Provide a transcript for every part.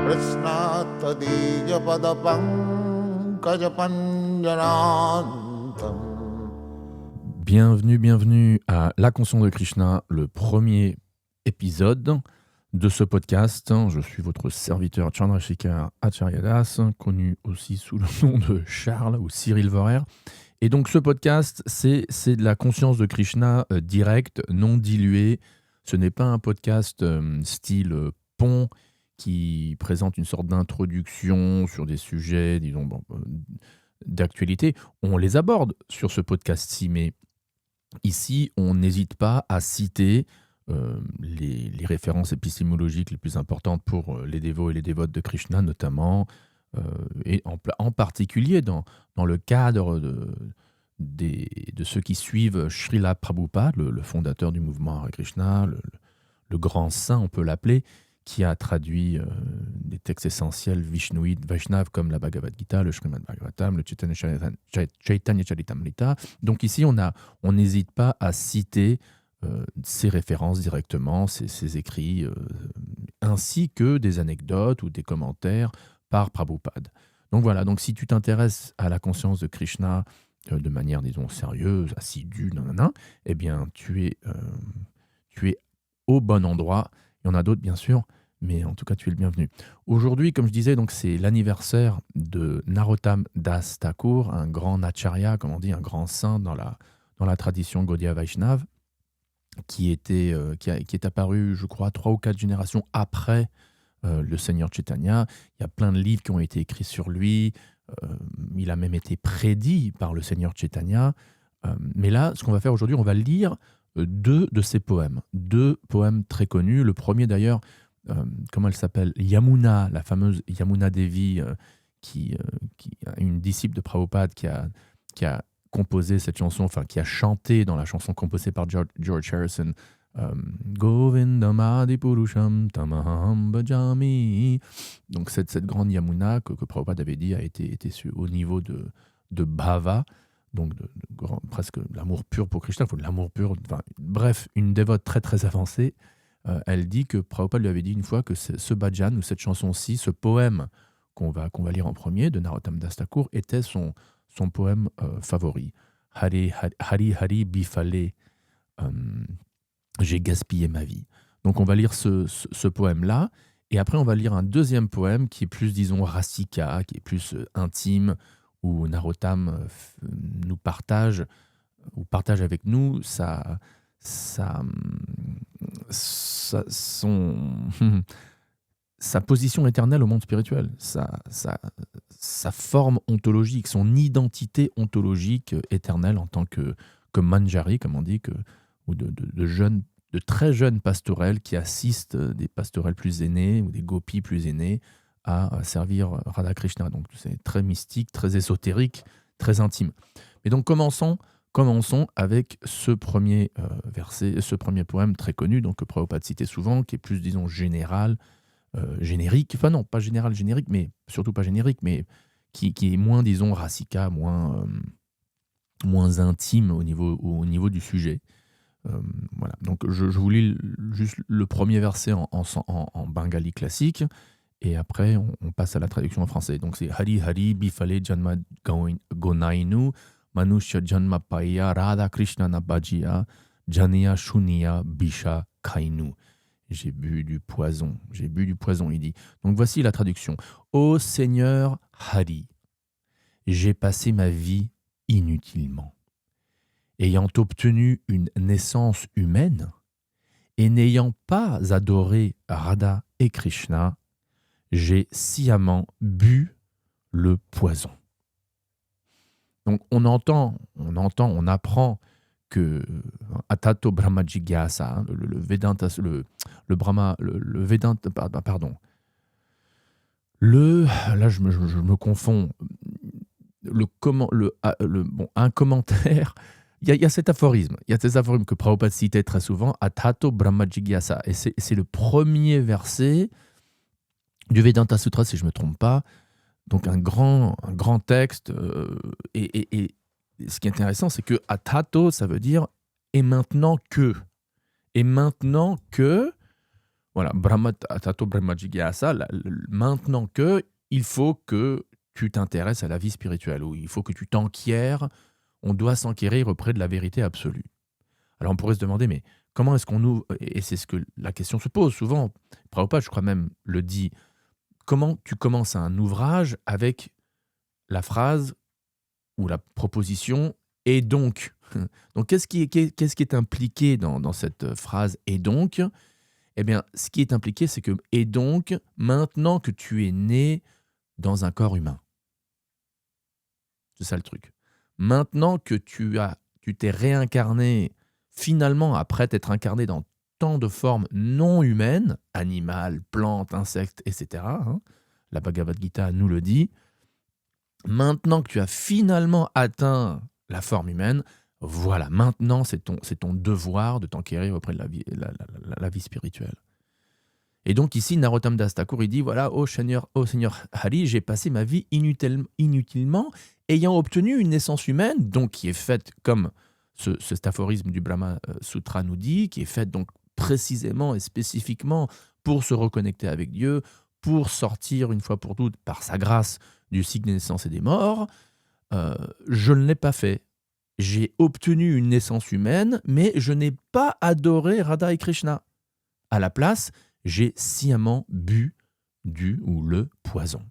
Krishna Tadija Padapankajapandjanantam. Bienvenue à La Conscience de Krishna, le premier épisode de ce podcast. Je suis votre serviteur Chandrasekhar Acharyadas, connu aussi sous le nom de Charles ou Cyril Vorer. Et donc ce podcast, c'est de la conscience de Krishna directe, non diluée. Ce n'est pas un podcast style pont qui présente une sorte d'introduction sur des sujets, disons, d'actualité. On les aborde sur ce podcast-ci, mais ici, on n'hésite pas à citer les références épistémologiques les plus importantes pour les dévots et les dévotes de Krishna, notamment, et en particulier dans le cadre de ceux qui suivent Srila Prabhupada, le fondateur du mouvement Hare Krishna, le grand saint, on peut l'appeler, qui a traduit des textes essentiels vishnouides, Vaishnav, comme la Bhagavad Gita, le Srimad Bhagavatam, le Chaitanya Charitamrita. Donc ici, on n'hésite pas à citer ces références directement, ces écrits, ainsi que des anecdotes ou des commentaires par Prabhupada. Donc voilà, donc si tu t'intéresses à la conscience de Krishna de manière, disons, sérieuse, assidue, eh bien, tu es au bon endroit. Il y en a d'autres, bien sûr, mais en tout cas, tu es le bienvenu. Aujourd'hui, comme je disais, donc, c'est l'anniversaire de Narottam Das Thakur, un grand acharya, comme on dit, un grand saint dans la tradition Gaudiya Vaishnava, qui est apparu, je crois, 3 ou 4 générations après le Seigneur Chaitanya. Il y a plein de livres qui ont été écrits sur lui. Il a même été prédit par le Seigneur Chaitanya. Mais là, ce qu'on va faire aujourd'hui, on va lire 2 de ses poèmes. 2 poèmes très connus. Le premier, d'ailleurs, comment elle s'appelle ? Yamuna, la fameuse Yamuna Devi, qui est une disciple de Prabhupada qui a composé cette chanson, enfin qui a chanté dans la chanson composée par George Harrison, Govindam Adipurusham Tamaham Bhajami. Donc cette grande Yamuna que Prabhupada avait dit a été au niveau de Bhava, donc presque l'amour pur pour Krishna, il faut de l'amour pur. Enfin, bref, une dévote très très avancée. Elle dit que Prabhupada lui avait dit une fois que ce bhajan ou cette chanson-ci, ce poème qu'on va lire en premier de Narottam Das Thakur, était son poème favori. Hari Hari Hari Bifale, j'ai gaspillé ma vie. Donc on va lire ce poème-là, et après on va lire un deuxième poème qui est plus, disons, rasika, qui est plus intime, où Narottam nous partage avec nous sa position éternelle au monde spirituel, sa forme ontologique, son identité ontologique éternelle en tant que manjari, comme on dit, ou de très jeunes pastorelles qui assistent des pastorelles plus aînées ou des gopis plus aînés à servir Radha Krishna. Donc c'est très mystique, très ésotérique, très intime. Mais donc commençons avec ce premier verset, ce premier poème très connu, donc que Prabhupada citait souvent, qui est plus, disons, général, générique, enfin non, pas général, générique, mais surtout pas générique, mais qui est moins, disons, rasika, moins intime au niveau du sujet. Voilà, donc je vous lis juste le premier verset en bengali classique, et après on passe à la traduction en français. Donc c'est Hari Hari Bifale Janma Gonainu Manushya Janma Paya Radha Krishna Nabajiya Janiya Shuniya Bisha Kainu. J'ai bu du poison, il dit. Donc voici la traduction. Ô Seigneur Hari, j'ai passé ma vie inutilement. Ayant obtenu une naissance humaine et n'ayant pas adoré Radha et Krishna, j'ai sciemment bu le poison. Donc on apprend que Atato Brahma Jigyasa, le Vedanta, le Brahma, le Vedanta, pardon. Là je me confonds. Un commentaire. Il y a cet aphorisme. Il y a cet aphorisme que Prabhupada citait très souvent, Atato Brahma Jigyasa. Et c'est le premier verset du Vedanta Sutra, si je ne me trompe pas. Donc un grand texte. Et ce qui est intéressant, c'est que Atato, ça veut dire et maintenant que. Et maintenant que, Voilà, Tato Brahma Jigyasa, maintenant que, il faut que tu t'intéresses à la vie spirituelle, ou il faut que tu t'enquières, on doit s'enquérir auprès de la vérité absolue. Alors on pourrait se demander, mais comment est-ce qu'on ouvre, et c'est ce que la question se pose souvent, Prabhupada, je crois même, le dit, comment tu commences un ouvrage avec la phrase ou la proposition « et donc ». Donc qu'est-ce qui est impliqué dans cette phrase « et donc ». Eh bien, ce qui est impliqué, c'est que « et donc, maintenant que tu es né dans un corps humain ». C'est ça le truc. Maintenant que tu t'es réincarné, finalement, après t'être incarné dans tant de formes non humaines, animales, plantes, insectes, etc., hein, la Bhagavad Gita nous le dit, maintenant que tu as finalement atteint la forme humaine, voilà, maintenant c'est ton devoir de t'enquérir auprès de la vie spirituelle. Et donc ici, Narottam Das Thakur, il dit, voilà, ô Seigneur Hari, j'ai passé ma vie inutilement, ayant obtenu une naissance humaine, donc qui est faite, comme cet aphorisme du Brahma Sutra nous dit, qui est faite donc précisément et spécifiquement pour se reconnecter avec Dieu, pour sortir une fois pour toutes, par sa grâce, du cycle des naissances et des morts. Je ne l'ai pas fait. J'ai obtenu une naissance humaine, mais je n'ai pas adoré Radha et Krishna. À la place, j'ai sciemment bu le poison.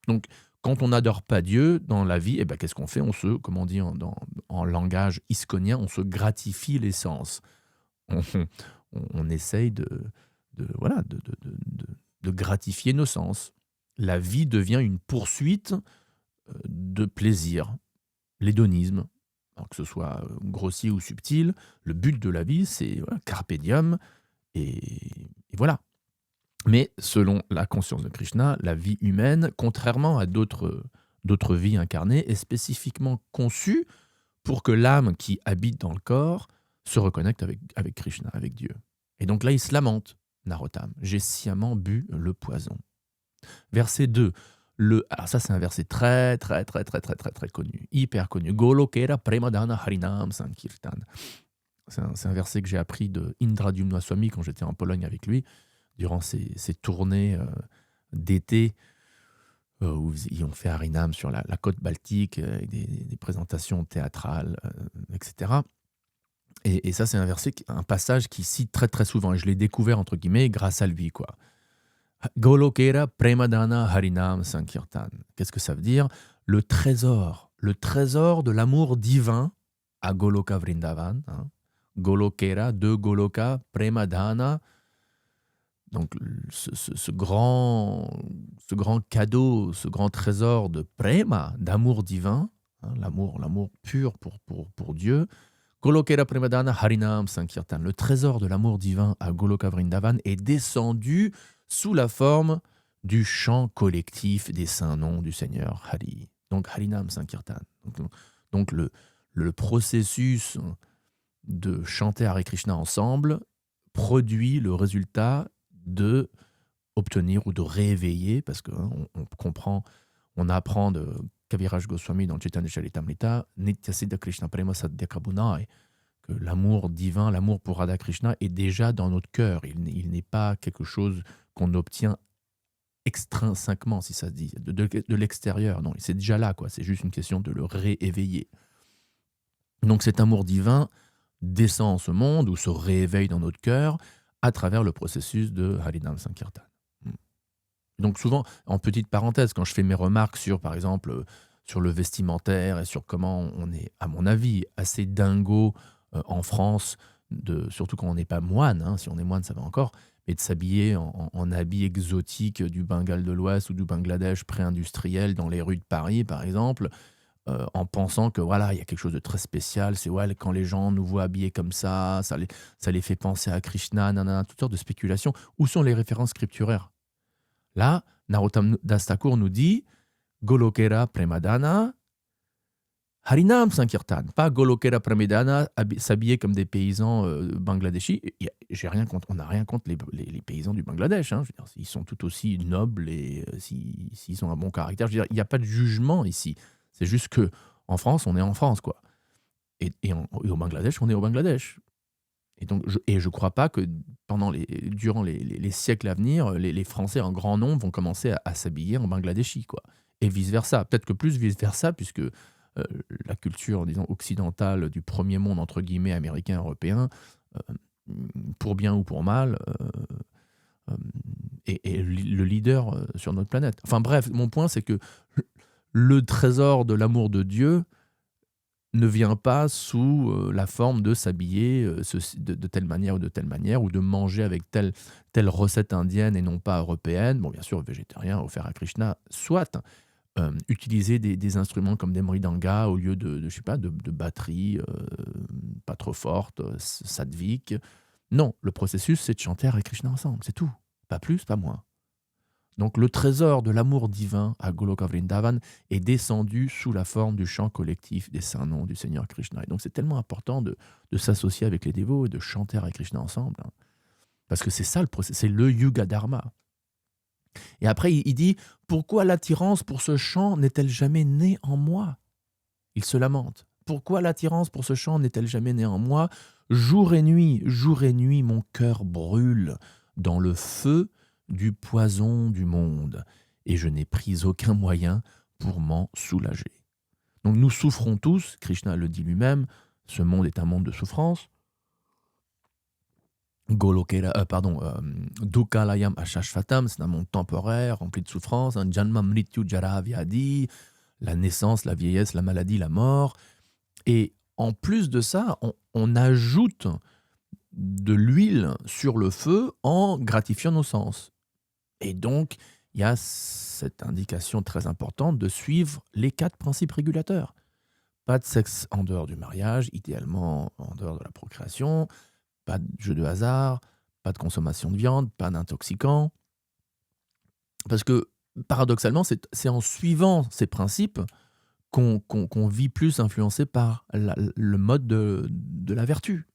Donc, quand on n'adore pas Dieu dans la vie, eh ben, qu'est-ce qu'on fait? Comme on dit en langage isconien, on se gratifie les sens. On essaye de gratifier nos sens. La vie devient une poursuite de plaisir, l'hédonisme, alors que ce soit grossier ou subtil. Le but de la vie, c'est carpe diem, et voilà. Mais selon la conscience de Krishna, la vie humaine, contrairement à d'autres vies incarnées, est spécifiquement conçue pour que l'âme qui habite dans le corps se reconnecte avec Krishna, avec Dieu. Et donc là, il se lamente, Narottam. J'ai sciemment bu le poison. Verset 2. Alors ça, c'est un verset très connu, hyper connu. Golokera Premadana Harinam Sankirtan. C'est un verset que j'ai appris de Indradyumna Swami quand j'étais en Pologne avec lui, durant ces tournées d'été où ils ont fait Harinam sur la côte baltique, avec des présentations théâtrales, etc. Et ça, c'est un passage qu'il cite très souvent, et je l'ai découvert, entre guillemets, grâce à lui, quoi. Golokera Premadana Harinam Sankirtan. Qu'est-ce que ça veut dire? Le trésor de l'amour divin à Goloka Vrindavan. Hein. Golokera, de Goloka, Premadana. Donc ce grand cadeau, ce grand trésor de Prema, d'amour divin, hein, l'amour pur pour Dieu. Golokera Premadana Harinam Sankirtan. Le trésor de l'amour divin à Goloka Vrindavan est descendu sous la forme du chant collectif des saints noms du Seigneur Hari. Donc Harinam Sankirtan. Donc le processus de chanter Hare Krishna ensemble produit le résultat de obtenir ou de rééveiller, parce qu'on on apprend de Kaviraj Goswami dans Chaitanya Charitamrita, Nityasiddha Krishna Prema Sadhyakabunai, que l'amour divin, l'amour pour Radha Krishna est déjà dans notre cœur. Il n'est pas quelque chose qu'on obtient extrinsèquement, si ça se dit, de l'extérieur. Non, c'est déjà là, quoi. C'est juste une question de le rééveiller. Donc cet amour divin descend en ce monde ou se rééveille dans notre cœur à travers le processus de Harinam Sankirtan. Donc souvent, en petite parenthèse, quand je fais mes remarques sur, par exemple, sur le vestimentaire et sur comment on est, à mon avis, assez dingo en France, surtout quand on n'est pas moine, hein, si on est moine ça va encore, mais de s'habiller en habits exotiques du Bengale de l'Ouest ou du Bangladesh pré-industriel dans les rues de Paris, par exemple, en pensant que voilà, il y a quelque chose de très spécial, c'est quand les gens nous voient habillés comme ça les fait penser à Krishna, nanana, toutes sortes de spéculations. Où sont les références scripturaires? Là, Narottam Das Thakur nous dit Golokera Premadana Harinam Sankirtan, pas Golokera Premadana s'habiller comme des paysans bangladeshis. On n'a rien contre les paysans du Bangladesh. Hein. Je veux dire, ils sont tout aussi nobles et s'ils ont un bon caractère. Je veux dire, il n'y a pas de jugement ici. C'est juste que en France, on est en France, quoi. Et au Bangladesh, on est au Bangladesh. Et je crois pas que durant les siècles à venir, les Français en grand nombre vont commencer à s'habiller en bangladeshi, quoi. Et vice-versa. Peut-être que plus vice-versa, puisque la culture, disons, occidentale du premier monde, entre guillemets, américain, européen, euh, pour bien ou pour mal, est le leader sur notre planète. Enfin bref, mon point, c'est que le trésor de l'amour de Dieu ne vient pas sous la forme de s'habiller de telle manière ou de telle manière, ou de manger avec telle recette indienne et non pas européenne. Bon, bien sûr, végétarien, offert à Krishna, soit. Utiliser des instruments comme des mridanga au lieu je sais pas, de batteries pas trop fortes, sadhvik. Non, le processus, c'est de chanter Hare Krishna ensemble, c'est tout. Pas plus, pas moins. Donc le trésor de l'amour divin à Goloka Vrindavan est descendu sous la forme du chant collectif des saints noms du Seigneur Krishna. Et donc c'est tellement important de s'associer avec les dévots et de chanter Hare Krishna ensemble. Hein. Parce que c'est ça le processus, c'est le Yuga Dharma. Et après il dit « Pourquoi l'attirance pour ce chant n'est-elle jamais née en moi ?» Il se lamente. « Pourquoi l'attirance pour ce chant n'est-elle jamais née en moi ? Jour et nuit, mon cœur brûle dans le feu du poison du monde, et je n'ai pris aucun moyen pour m'en soulager. » Donc nous souffrons tous, Krishna le dit lui-même, ce monde est un monde de souffrance. Dukkhalayam ashashvatam, c'est un monde temporaire, rempli de souffrance, un janma mrityu jara vyadi, la naissance, la vieillesse, la maladie, la mort. Et en plus de ça, on ajoute de l'huile sur le feu en gratifiant nos sens. Et donc, il y a cette indication très importante de suivre les 4 principes régulateurs. Pas de sexe en dehors du mariage, idéalement en dehors de la procréation, pas de jeu de hasard, pas de consommation de viande, pas d'intoxicants. Parce que, paradoxalement, c'est en suivant ces principes qu'on vit plus influencé par le mode de la vertu,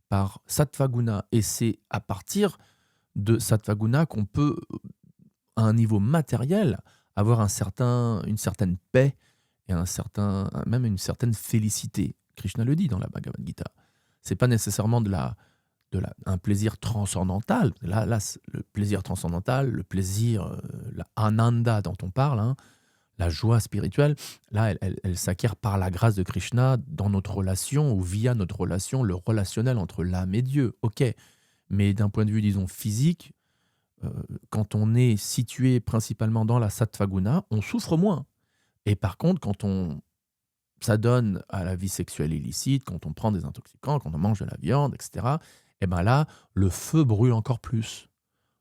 par Sattvaguna. Et c'est à partir de Sattvaguna qu'on peut, à un niveau matériel, avoir une certaine paix et même une certaine félicité. Krishna le dit dans la Bhagavad Gita. C'est pas nécessairement un plaisir transcendantal. Là, le plaisir transcendantal, le plaisir, la ananda dont on parle, hein, la joie spirituelle, là, elle s'acquiert par la grâce de Krishna dans notre relation ou via notre relation, le relationnel entre l'âme et Dieu. Ok, mais d'un point de vue, disons, physique, quand on est situé principalement dans la Sattvaguna, on souffre moins. Et par contre, quand on s'adonne à la vie sexuelle illicite, quand on prend des intoxicants, quand on mange de la viande, etc., et bien là, le feu brûle encore plus.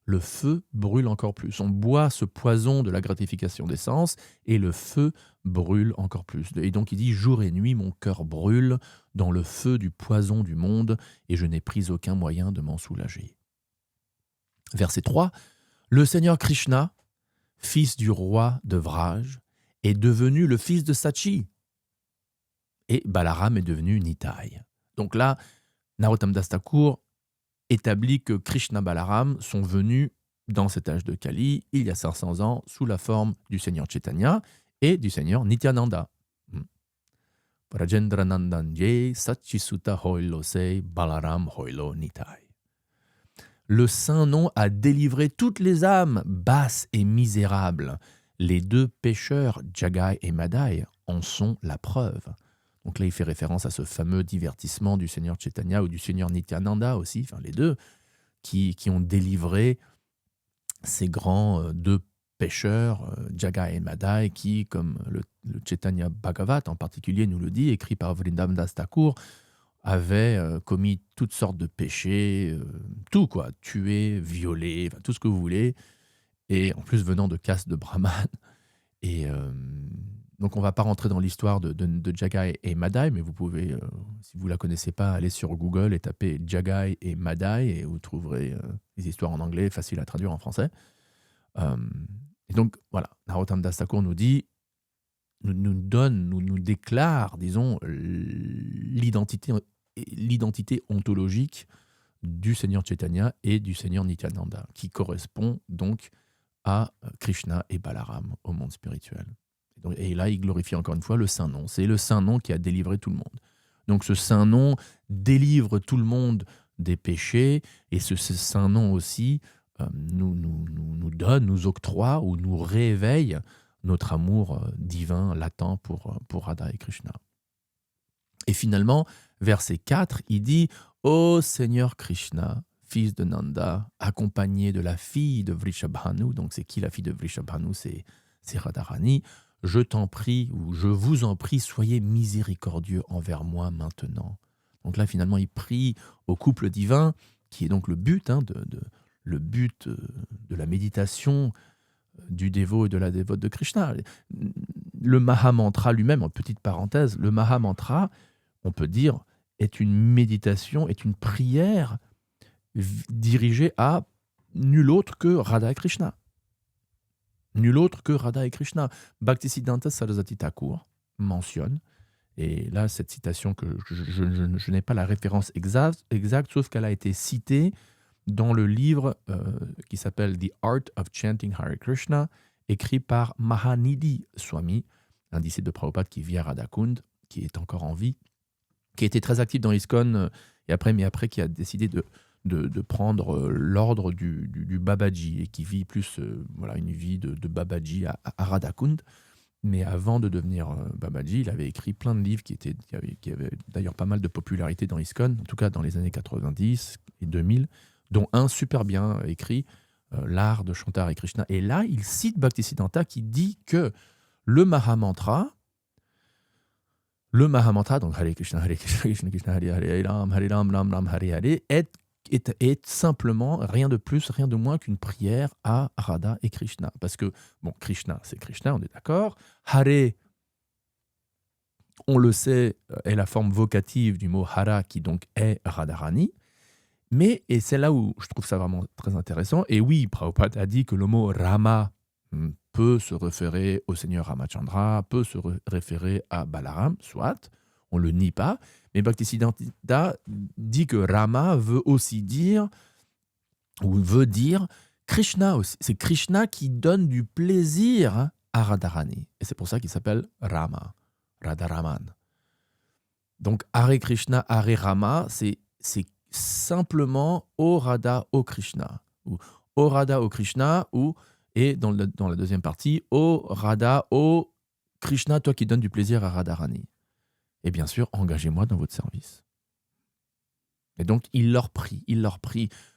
Le feu brûle encore plus. On boit ce poison de la gratification des sens et le feu brûle encore plus. Et donc il dit « Jour et nuit, mon cœur brûle dans le feu du poison du monde et je n'ai pris aucun moyen de m'en soulager. » Verset 3. Le Seigneur Krishna, fils du roi de Vraj, est devenu le fils de Sachi. Et Balaram est devenu Nitai. Donc là, Narottam Das Thakur établit que Krishna Balaram sont venus dans cet âge de Kali, il y a 500 ans, sous la forme du Seigneur Chaitanya et du Seigneur Nityananda. Rajendranandanje Satchisuta Hoilo Se Balaram Hoilo Nitai. Le Saint Nom a délivré toutes les âmes basses et misérables. Les 2 pécheurs, Jagai et Madai, en sont la preuve. Donc là, il fait référence à ce fameux divertissement du Seigneur Chaitanya ou du Seigneur Nityananda aussi, enfin les deux, qui ont délivré ces grands 2 pécheurs, Jagai et Madai, qui, comme le Chaitanya Bhagavat en particulier nous le dit, écrit par Vrindavan Das Thakur, avaient commis toutes sortes de péchés, tout quoi, tuer, violer, enfin, tout ce que vous voulez, et en plus venant de castes de brahmanes. Et donc on ne va pas rentrer dans l'histoire de Jagai et Madai, mais vous pouvez, si vous ne la connaissez pas, aller sur Google et taper Jagai et Madai, et vous trouverez des histoires en anglais faciles à traduire en français. Et donc voilà, Narottam Das Thakur nous dit, nous déclare, disons, l'identité ontologique du Seigneur Chaitanya et du Seigneur Nityananda, qui correspond donc à Krishna et Balaram au monde spirituel. Et là, il glorifie encore une fois le Saint Nom. C'est le Saint Nom qui a délivré tout le monde. Donc ce Saint Nom délivre tout le monde des péchés, et ce saint nom aussi nous donne, nous octroie ou nous réveille notre amour divin, latent pour Radha et Krishna. Et finalement, verset 4, il dit « Ô Seigneur Krishna, fils de Nanda, accompagné de la fille de Vrishabhanu », donc c'est qui la fille de Vrishabhanu? C'est Radharani. « Je t'en prie, ou je vous en prie, soyez miséricordieux envers moi maintenant. » Donc là, finalement, il prie au couple divin, qui est donc le but, le but de la méditation du dévot et de la dévote de Krishna. Le Mahamantra lui-même, en petite parenthèse, le Mahamantra, on peut dire, est une méditation, est une prière dirigée à nul autre que Radha et Krishna. Nul autre que Radha et Krishna. Bhaktisiddhanta Saraswati Thakur mentionne, et là, cette citation, que je n'ai pas la référence exacte, sauf qu'elle a été citée dans le livre qui s'appelle The Art of Chanting Hare Krishna, écrit par Mahanidhi Swami, un disciple de Prabhupada qui vit à Radhakund, qui est encore en vie, qui était très actif dans l'ISKCON, mais après qui a décidé de prendre l'ordre du Babaji, et qui vit plus une vie de Babaji à Radhakund. Mais avant de devenir Babaji, il avait écrit plein de livres qui avaient d'ailleurs pas mal de popularité dans l'ISKCON, en tout cas dans les années 90 et 2000, dont un super bien écrit, L'art de chanter Hare Krishna. Et là, il cite Bhaktisiddhanta qui dit que le Mahamantra, donc Hare Krishna, Krishna Krishna, Hare Ram, Ram Hare Hare, est simplement rien de plus, rien de moins qu'une prière à Radha et Krishna. Parce que, bon, Krishna, c'est Krishna, on est d'accord. Hare, on le sait, est la forme vocative du mot Hara, qui donc est Radharani. Mais, et c'est là où je trouve ça vraiment très intéressant, et oui, Prabhupada a dit que le mot Rama peut se référer au Seigneur Ramachandra, peut se référer à Balaram, soit, on ne le nie pas, mais Bhaktisiddhanta dit que Rama veut aussi dire, ou veut dire Krishna aussi. C'est Krishna qui donne du plaisir à Radharani. Et c'est pour ça qu'il s'appelle Rama, Radharaman. Donc Hare Krishna, Hare Rama, c'est simplement O Radha, O Krishna. Ou O Radha, O Krishna, et dans la deuxième partie, O Radha, O Krishna, toi qui donnes du plaisir à Radharani. Et bien sûr, engagez-moi dans votre service. Et donc, il leur prie,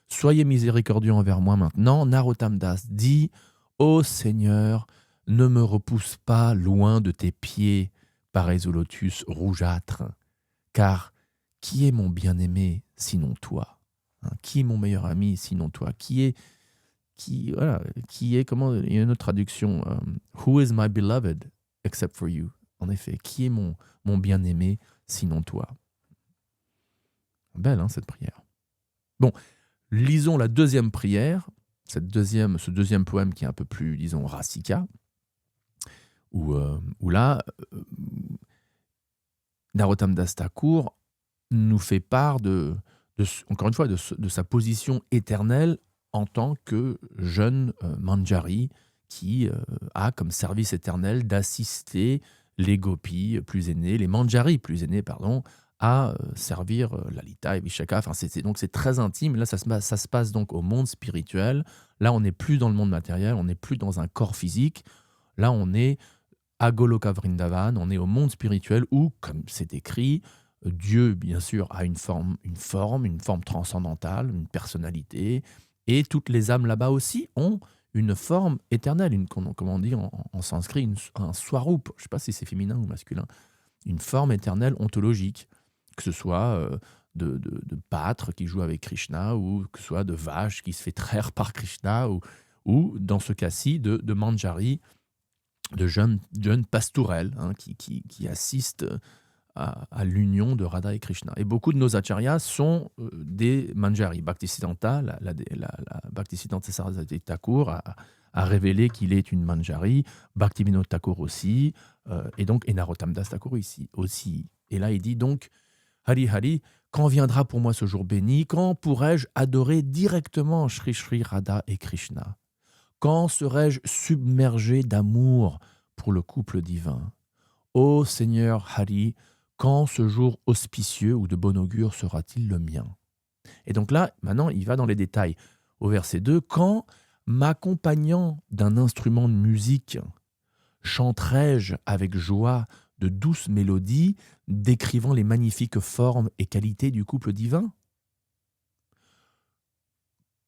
soyez miséricordieux envers moi maintenant. Narottam Das dit, ô Seigneur, ne me repousse pas loin de tes pieds, pareils au lotus rougeâtre, car qui est mon bien-aimé sinon toi? Qui est mon meilleur ami sinon toi? Qui est, comment, il y a une autre traduction, who is my beloved except for you? En effet, qui est mon bien-aimé sinon toi? Belle, cette prière. Bon, lisons la deuxième prière, ce deuxième poème qui est un peu plus, disons, rasika, où là, Narottam Das Thakur nous fait part encore une fois, de sa position éternelle en tant que jeune manjari qui a comme service éternel d'assister les gopis plus aînés, les manjaris plus aînés, à servir Lalita et Vishaka. Enfin, c'est très intime. Là, ça se passe donc au monde spirituel. Là, on n'est plus dans le monde matériel, on n'est plus dans un corps physique. Là, on est à Goloka Vrindavan, on est au monde spirituel où, comme c'est écrit, Dieu, bien sûr, a une forme transcendantale, une personnalité, et toutes les âmes là-bas aussi ont une forme éternelle, comment on dit en sanskrit, un swarup, je ne sais pas si c'est féminin ou masculin, une forme éternelle ontologique, que ce soit de pâtre qui joue avec Krishna, ou que ce soit de vache qui se fait traire par Krishna, ou dans ce cas-ci, de manjari, de jeunes pastourelles qui assistent à l'union de Radha et Krishna. Et beaucoup de nos acharyas sont des manjari. Bhaktisiddhanta, la Bhaktisiddhanta Saraswati Thakur a révélé qu'il est une manjari, Bhaktivinoda Thakur aussi, et donc Narottam Das Thakur ici aussi. Et là, il dit donc, Hari Hari, quand viendra pour moi ce jour béni? Quand pourrai-je adorer directement Shri Shri Radha et Krishna? Quand serai-je submergé d'amour pour le couple divin? Ô Seigneur Hari, quand ce jour auspicieux ou de bon augure sera-t-il le mien? Et donc là, maintenant, il va dans les détails. Au verset 2, quand, m'accompagnant d'un instrument de musique, chanterai-je avec joie de douces mélodies, décrivant les magnifiques formes et qualités du couple divin?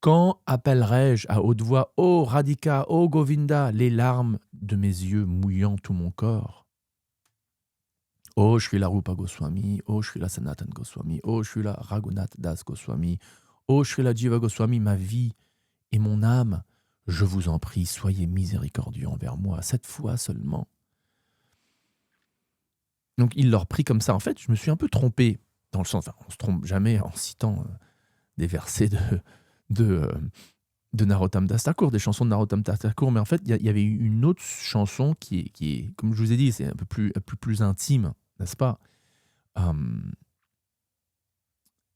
Quand appellerai-je à haute voix « Ô Radhika, ô Govinda », les larmes de mes yeux mouillant tout mon corps? Ô Srila Rupa Goswami, ô Srila Sanatan Goswami, ô Srila Raghunath Das Goswami, ô Srila Jiva Goswami, ma vie et mon âme, je vous en prie, soyez miséricordieux envers moi, cette fois seulement. Donc il leur prie comme ça. En fait, je me suis un peu trompé, dans le sens, enfin, on ne se trompe jamais en citant des versets de Narottam Das Thakur, des chansons de Narottam Das Thakur, mais en fait, il y avait une autre chanson qui est, comme je vous ai dit, c'est un peu plus intime, n'est-ce pas?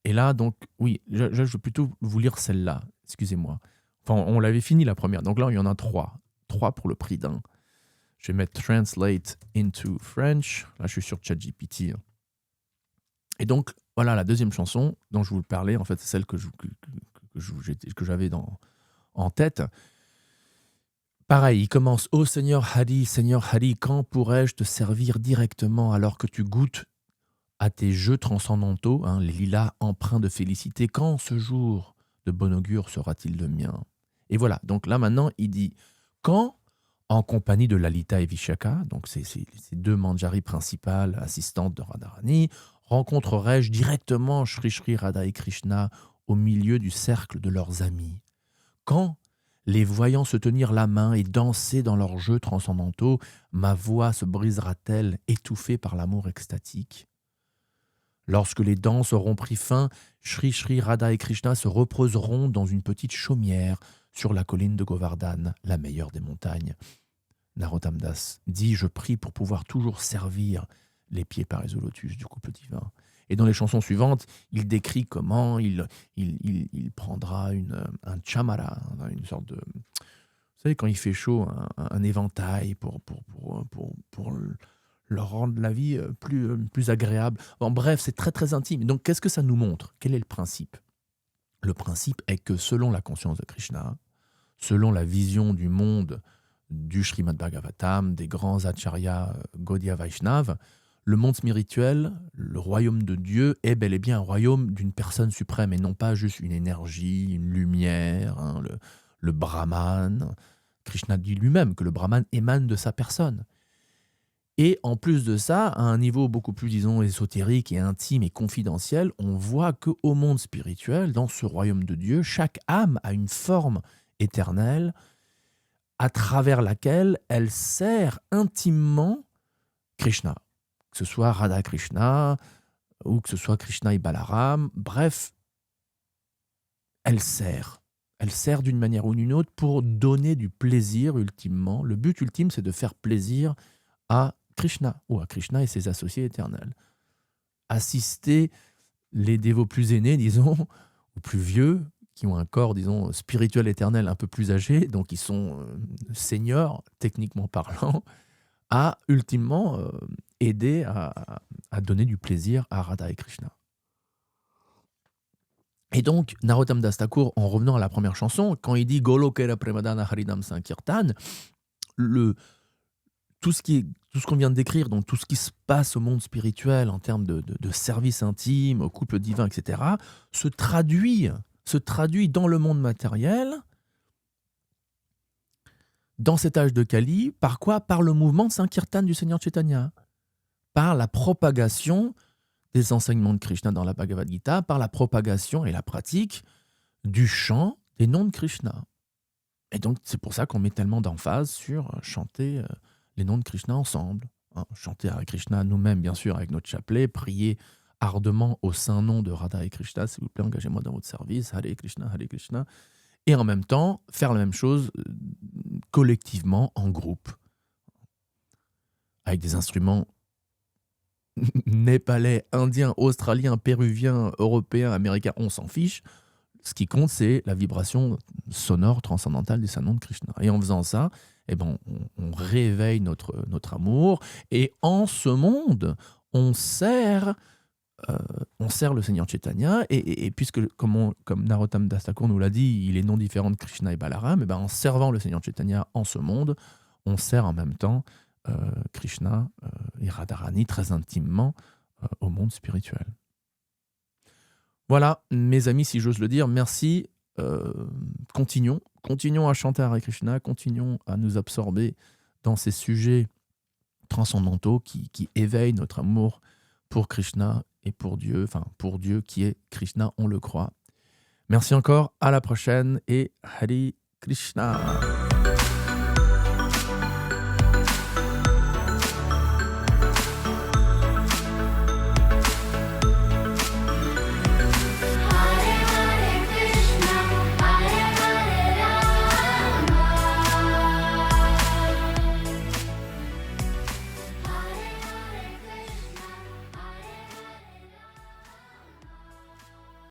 Et là, donc, oui, je vais plutôt vous lire celle-là, excusez-moi. Enfin, on l'avait fini la première, donc là, il y en a 3. 3 pour le prix d'un. Je vais mettre Translate into French. Là, je suis sur ChatGPT. Et donc, voilà, la deuxième chanson dont je vous parlais, en fait, c'est celle que j'avais en tête. Pareil, il commence « Ô Seigneur Hari, quand pourrais-je te servir directement alors que tu goûtes à tes jeux transcendantaux, hein, les lilas empreints de félicité, quand ce jour de bon augure sera-t-il le mien ?» Et voilà, donc là maintenant, il dit « Quand, en compagnie de Lalita et Vishaka, donc ces deux manjaris principales, assistantes de Radharani, rencontrerai-je directement Shri Shri Radha et Krishna au milieu du cercle de leurs amis? Quand, les voyant se tenir la main et danser dans leurs jeux transcendantaux, ma voix se brisera-t-elle, étouffée par l'amour extatique? Lorsque les danses auront pris fin, Shri Shri Radha et Krishna se reposeront dans une petite chaumière sur la colline de Govardhan, la meilleure des montagnes. Narottam Das dit « Je prie pour pouvoir toujours servir les pieds parés au lotus du couple divin. » Et dans les chansons suivantes, il décrit comment il prendra un chamara, une sorte de... Vous savez, quand il fait chaud, un éventail pour leur rendre la vie plus agréable. Bon, bref, c'est très très intime. Donc, qu'est-ce que ça nous montre? Quel est le principe? Le principe est que selon la conscience de Krishna, selon la vision du monde du Srimad Bhagavatam, des grands acharyas Gaudiya Vaishnav, le monde spirituel, le royaume de Dieu, est bel et bien un royaume d'une personne suprême et non pas juste une énergie, une lumière, hein, le Brahman. Krishna dit lui-même que le Brahman émane de sa personne. Et en plus de ça, à un niveau beaucoup plus, disons, ésotérique et intime et confidentiel, on voit qu'au monde spirituel, dans ce royaume de Dieu, chaque âme a une forme éternelle à travers laquelle elle sert intimement Krishna. Que ce soit Radha Krishna, ou que ce soit Krishna et Balaram, bref, elle sert. Elle sert d'une manière ou d'une autre pour donner du plaisir ultimement. Le but ultime, c'est de faire plaisir à Krishna, ou à Krishna et ses associés éternels. Assister les dévots plus aînés, disons, ou plus vieux, qui ont un corps, disons, spirituel éternel un peu plus âgé, donc ils sont seniors, techniquement parlant, à ultimement aider à donner du plaisir à Radha et Krishna. Et donc, Narottam Das Thakur, en revenant à la première chanson, quand il dit « Golokera Premadana Harinam Sankirtan », tout ce qu'on vient de décrire, donc tout ce qui se passe au monde spirituel en termes de service intime, au couple divin, etc., se traduit dans le monde matériel, dans cet âge de Kali, par quoi? Par le mouvement de Sankirtan du Seigneur Chaitanya, par la propagation des enseignements de Krishna dans la Bhagavad Gita, par la propagation et la pratique du chant des noms de Krishna. Et donc, c'est pour ça qu'on met tellement d'emphase sur chanter les noms de Krishna ensemble. Hein, chanter à Krishna nous-mêmes, bien sûr, avec notre chapelet, prier ardemment au saint nom de Radha et Krishna, s'il vous plaît, engagez-moi dans votre service, Hare Krishna, et en même temps, faire la même chose collectivement, en groupe, avec des instruments népalais, indiens, australiens, péruviens, européens, américains, on s'en fiche. Ce qui compte, c'est la vibration sonore transcendantale des saints noms de Krishna. Et en faisant ça, eh ben, on réveille notre amour. Et en ce monde, on sert on sert le Seigneur Chaitanya, et puisque, comme Narottam Das Thakur nous l'a dit, il est non différent de Krishna et Balaram, et ben en servant le Seigneur Chaitanya en ce monde, on sert en même temps Krishna et Radharani très intimement au monde spirituel. Voilà, mes amis, si j'ose le dire, merci. Continuons à chanter Hare Krishna, continuons à nous absorber dans ces sujets transcendantaux qui éveillent notre amour pour Krishna et pour Dieu qui est Krishna, on le croit. Merci encore, à la prochaine et Hare Krishna.